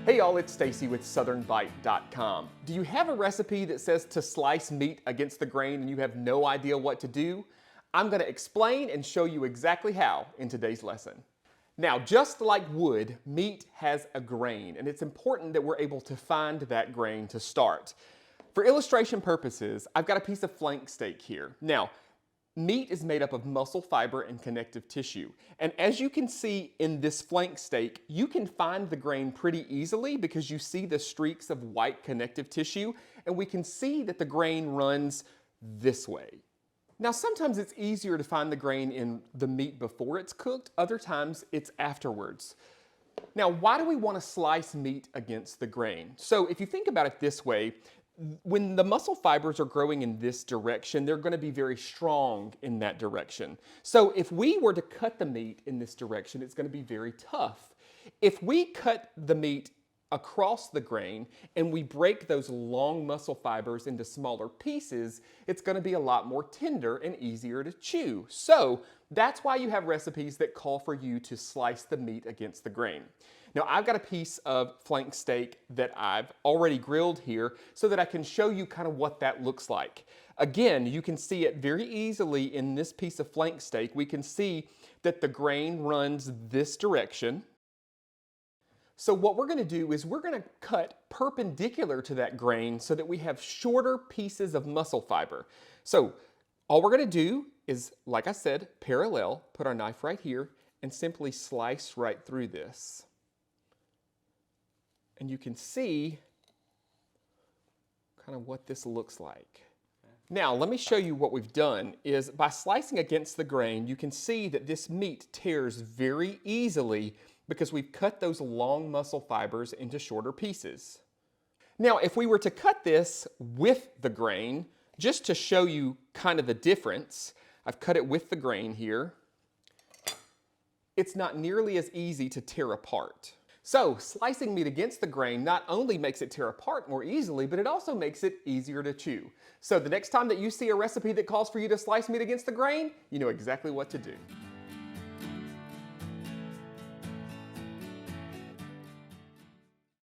Hey y'all, it's Stacy with SouthernBite.com. Do you have a recipe that says to slice meat against the grain and you have no idea what to do? I'm going to explain and show you exactly how in today's lesson. Now, just like wood, meat has a grain, and it's important that we're able to find that grain to start. For illustration purposes, I've got a piece of flank steak here. Now, meat is made up of muscle fiber and connective tissue. And as you can see in this flank steak, you can find the grain pretty easily because you see the streaks of white connective tissue, and we can see that the grain runs this way. Now, sometimes it's easier to find the grain in the meat before it's cooked, other times it's afterwards. Now, why do we want to slice meat against the grain? So if you think about it this way, when the muscle fibers are growing in this direction, they're going to be very strong in that direction. So if we were to cut the meat in this direction, it's going to be very tough. If we cut the meat across the grain and we break those long muscle fibers into smaller pieces, it's going to be a lot more tender and easier to chew. So that's why you have recipes that call for you to slice the meat against the grain. Now, I've got a piece of flank steak that I've already grilled here so that I can show you kind of what that looks like. Again, you can see it very easily in this piece of flank steak. We can see that the grain runs this direction. So what we're going to do is we're going to cut perpendicular to that grain so that we have shorter pieces of muscle fiber. So all we're going to do is, like I said, parallel, put our knife right here, and simply slice right through this. And you can see kind of what this looks like. Now, let me show you what we've done is by slicing against the grain, you can see that this meat tears very easily because we've cut those long muscle fibers into shorter pieces. Now, if we were to cut this with the grain, just to show you kind of the difference, I've cut it with the grain here. It's not nearly as easy to tear apart. So, slicing meat against the grain not only makes it tear apart more easily, but it also makes it easier to chew. So the next time that you see a recipe that calls for you to slice meat against the grain, you know exactly what to do.